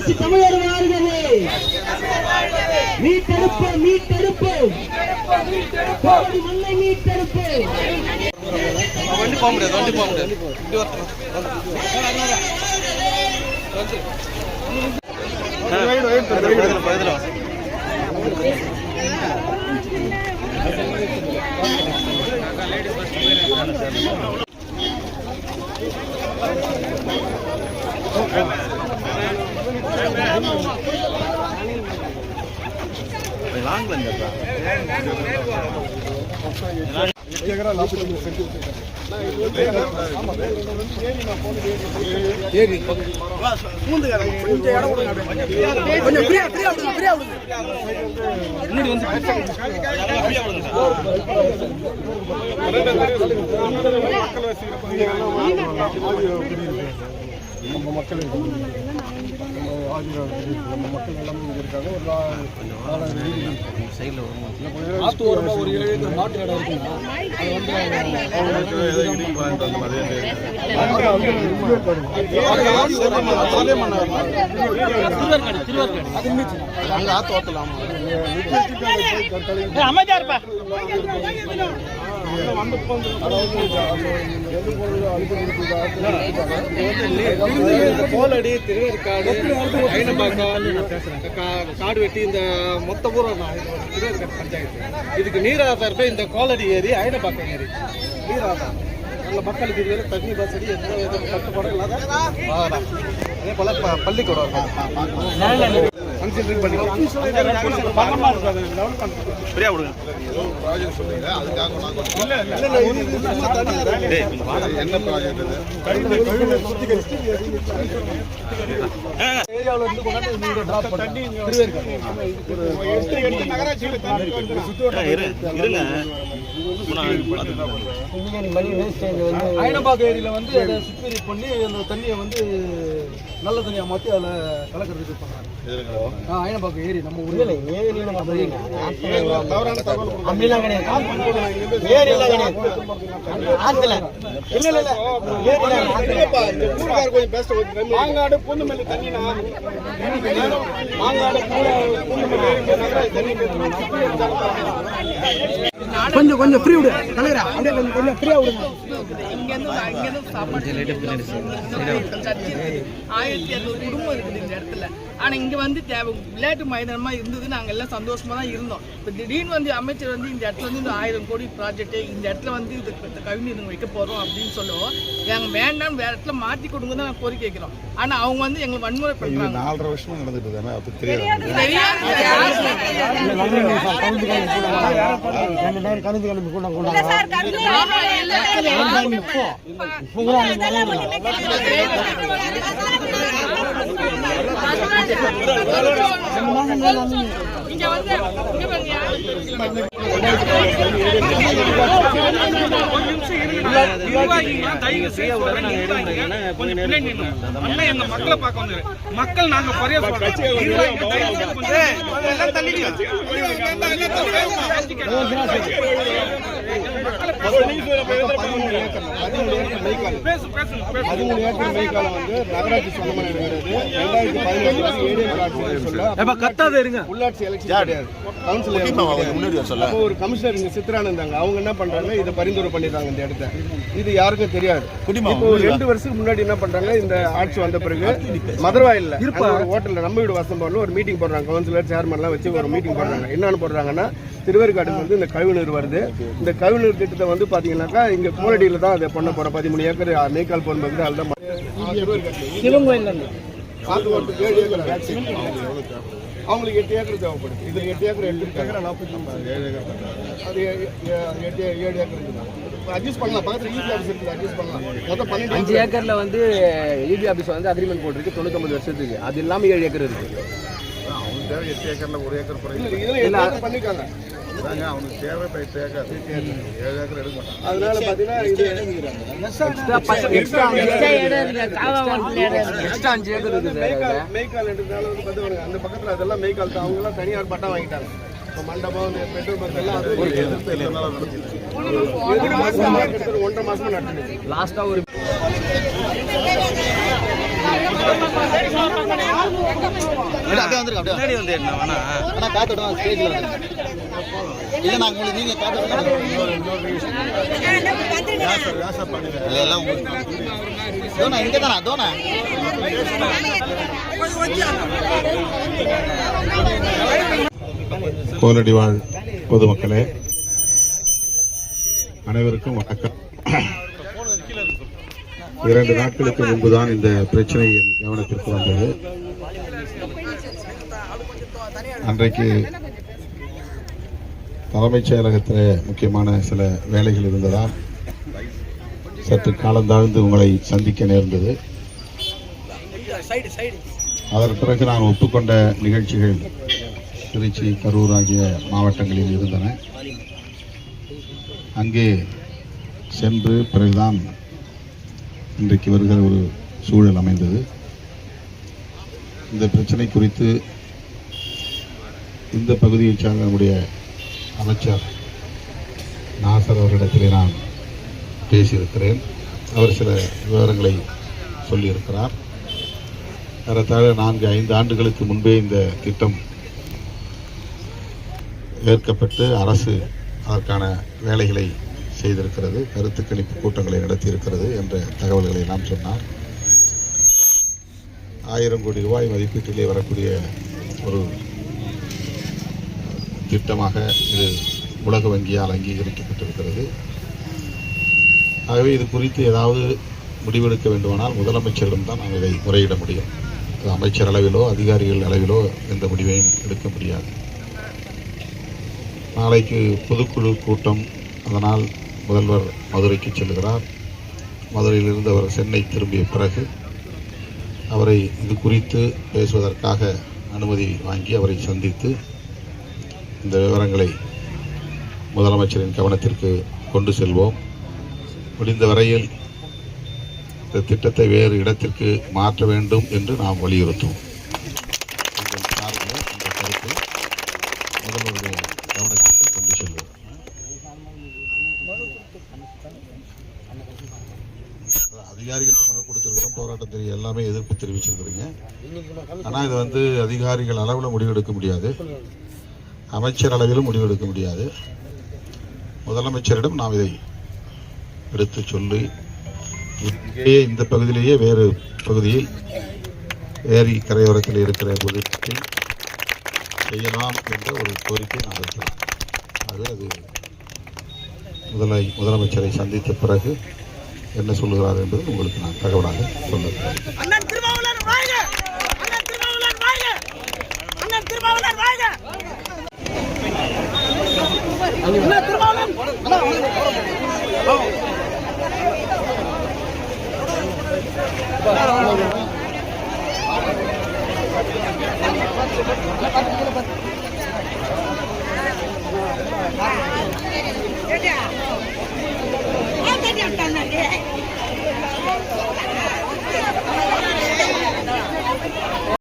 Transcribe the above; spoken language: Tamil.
புரட்சி தமிழர் வாழ்கவே, மீட்டெடுப்பு மீட்டெடுப்பு, கோடி மண்ணை மீட்டெடுப்பு. வண்டி போக முடியாது, வண்டி போக முடியாது. நம்ம மக்கள் ஆத்து ஓரமாக ஒரு 7 ஏக்கர் மாட்டு இடம் இருக்குன்னா கோலடி, திருவேற்காடு, காடு வெட்டி இந்த மொத்த ஊரம் திருவேற்காடு பஞ்சாயத்து. இதுக்கு நீராதாரம் இந்த கோலடி ஏரி, ஐனபாக்கம் ஏரி நீராதாரம். நல்ல மக்களுக்கு இதுவரை தண்ணி வசதி எந்த வித கட்டுப்பாடும் இல்லாத வாகனம். அதே போல பள்ளிக்கூடம் ஐனபாக்கம் ஏரியில வந்து அதை சுத்திகரிப்பு பண்ணி அந்த தண்ணியை வந்து நல்ல தண்ணியா மாற்றி அதில் கலக்கிறதுக்கு பண்ணாங்க. ஐனபாக்கம் ஏரி நம்ம ஊரில் அப்படிலாம் கிடையாது. மாங்காடு பூந்தமல்லி தண்ணி மாங்காடு கொஞ்சம் கொஞ்சம் ஃப்ரீ விடு தலைவரா, அப்படியே கொஞ்சம் ஃப்ரீயா விடுங்க. சாப்பாடு 1200 குடும்பம் இருக்குது இந்த இடத்துல. ஆனால் இங்கே வந்து விளையாட்டு மைதானமாக இருந்தது, நாங்கள் எல்லாம் சந்தோஷமாக தான் இருந்தோம். இப்போ திடீர்னு வந்து அமைச்சர் வந்து இந்த இடத்துல வந்து இந்த 1000 கோடி ப்ராஜெக்ட்டு இந்த இடத்துல வந்து இது கவிஞர் வைக்க போகிறோம் அப்படின்னு சொல்லுவோம். நாங்கள் வேண்டாம், வேறு இடத்துல மாற்றி கொடுங்க தான் நாங்கள் கோரிக்கை வைக்கிறோம். ஆனால் அவங்க வந்து எங்களை வன்முறை பண்ணுறாங்க. 4.5 வருஷமா நடந்துட்டு தானே அப்போ தெரியாது. இங்க வந்து மக்களை பார்க்க வந்து மக்கள் நாங்க உள்ளாட்சி எலெக்ஷன் கிடையாது, ஒரு கமிஷனர் இங்க சித்ரானந்தாங்க, அவங்க என்ன பண்றாங்க, இதை பரிந்துரை பண்ணிடுறாங்க இந்த இடத்த. இது யாருக்கும் தெரியாது. இப்போ 2 வருஷத்துக்கு முன்னாடி என்ன பண்றாங்க, இந்த ஆட்சி வந்த பிறகு மதுரவாயில்ல ஒரு ஹோட்டல்ல நம்ம வீடு வாசம் ஒரு மீட்டிங் போடுறாங்க. கவுன்சிலர் சேர்மன் எல்லாம் வச்சு ஒரு மீட்டிங் போடுறாங்க. என்னன்னு போடுறாங்கன்னா, திருவேற்காடுக்கு வந்து இந்த கழிவுநீர் வருது. இந்த கழிவுநீர் திட்டத்தை வந்து பாத்தீங்கன்னாக்கா இங்க கோலடியில தான் அதை பண்ண போற 13 ஏக்கர் மேய்க்கால் போன அதுதான் அவங்களுக்கு 8 ஏக்கர் தேவைப்படுது. இதுல 8 ஏக்கர் 8 ஏக்கர் 47 அது 7 ஏக்கர் இருக்குதான். அட்ஜஸ்ட் பண்ணலாம். பக்கத்துல ஈபி ஆஃபீஸ் இருக்குது, அட்ஜஸ்ட் பண்ணலாம். மொத்தம் 5 ஏக்கர்ல வந்து ஈபி ஆஃபீஸ் வந்து அக்ரிமெண்ட் போட்டுருக்கு 99 வருஷத்துக்கு. அது இல்லாம 7 ஏக்கர் இருக்கு. அவங்க தேவை 8 ஏக்கர்ல 1 ஏக்கர் பண்ணிருக்காங்க. அவனுக்கு தேவை 8 ஏக்கர் 7 ஏக்கர் எடுக்க மாட்டாங்க. அதனால பாத்தீங்கன்னா இது எக்ஸ்ட்ரா 5 ஏக்கர் இருக்குது. மேய்க்கால் எடுத்ததால வந்து பாத்தீங்கன்னா அந்த பக்கத்துல அதெல்லாம் மேய்க்கால் தான். அவங்க எல்லாம் தனியார் பட்டா வாங்கிட்டாங்க. இப்போ மண்டபம் பெட்ரோல் பங்க் எல்லாம் அது 1 மாசமா நடந்துச்சு. லாஸ்டா ஒரு அப்படியே வந்துருக்கு முன்னாடி வந்து என்ன வேணா ஆனா காத்து விடுவோம் ஸ்டேஜ்ல இல்ல நாங்க உங்களுக்கு நீங்க காத்து இல்ல எல்லாம் தோனா இங்க தானா தோனா கோலடி வாழ் பொதுமக்களே அனைவருக்கும் வணக்கம். 2 நாட்களுக்கு முன்புதான் இந்த பிரச்சனை என் கவனத்திற்கு வந்தது. அன்றைக்கு தலைமைச் செயலகத்தில் முக்கியமான சில வேலைகள் இருந்ததால் சற்று காலந்தாழ்ந்து உங்களை சந்திக்க நேர்ந்தது. அதன் பிறகு நான் ஒப்புக்கொண்ட நிகழ்ச்சிகள் திருச்சி, கரூர் ஆகிய மாவட்டங்களில் இருந்தன. அங்கே சென்று பிறகுதான் இன்றைக்கு வருகிற ஒரு சூழல் அமைந்தது. இந்த பிரச்சனை குறித்து இந்த பகுதியைச் சார்ந்த நம்முடைய அமைச்சர் நாசர் அவரிடத்திலே நான் பேசியிருக்கிறேன். அவர் சில விவரங்களை சொல்லியிருக்கிறார். ஏறத்தாழ 4-5 ஆண்டுகளுக்கு முன்பே இந்த திட்டம் ஏற்கப்பட்டு அரசு அதற்கான வேலைகளை செய்திருக்கிறது, கருத்து கணிப்பு கூட்டங்களை நடத்தியிருக்கிறது என்ற தகவல்களை எல்லாம் சொன்னார். 1000 கோடி ரூபாய் மதிப்பீட்டிலே வரக்கூடிய ஒரு திட்டமாக இது உலக வங்கியால் அங்கீகரிக்கப்பட்டிருக்கிறது. ஆகவே இது குறித்து ஏதாவது முடிவெடுக்க வேண்டுமானால் முதலமைச்சரிடம் தான் நாம் இதை முறையிட முடியும். அமைச்சர் அளவிலோ அதிகாரிகள் அளவிலோ எந்த முடிவையும் எடுக்க முடியாது. நாளைக்கு பொதுக்குழு கூட்டம், அதனால் முதல்வர் மதுரைக்கு செல்கிறார். மதுரையிலிருந்து அவர் சென்னை திரும்பிய பிறகு அவரை இது குறித்து பேசுவதற்காக அனுமதி வாங்கி அவரை சந்தித்து இந்த விவரங்களை முதலமைச்சரின் கவனத்திற்கு கொண்டு செல்வோம். முடிந்த வரையில் இந்த திட்டத்தை வேறு இடத்திற்கு மாற்ற வேண்டும் என்று நாம் வலியுறுத்துவோம். உங்கள் சார்பில் இந்த கருத்தை முதல்வருடைய கவனத்திற்கு கொண்டு செல்வோம். அதிகாரிகளுக்கு மனு கொடுத்திருக்கிறோம், போராட்டத்தில் எல்லாமே எதிர்ப்பு தெரிவிச்சிருக்கிறீங்க. ஆனால் இது வந்து அதிகாரிகள் அளவில் முடிவெடுக்க முடியாது, அமைச்சர் அளவிலும் முடிவெடுக்க முடியாது. முதலமைச்சரிடம் நாம் இதை எடுத்து சொல்லி இங்கேயே இந்த பகுதியிலேயே வேறு பகுதியில் ஏரி கரையோரத்தில் இருக்கிற பகுதியில் செய்யலாம் என்ற ஒரு கோரிக்கை நாம் வைக்கலாம். ஆகவே அது முதலமைச்சரை சந்தித்த பிறகு என்ன சொல்லுகிறார் என்பது உங்களுக்கு நான் தகவலாக சொல்லுகிறேன். Apa dia?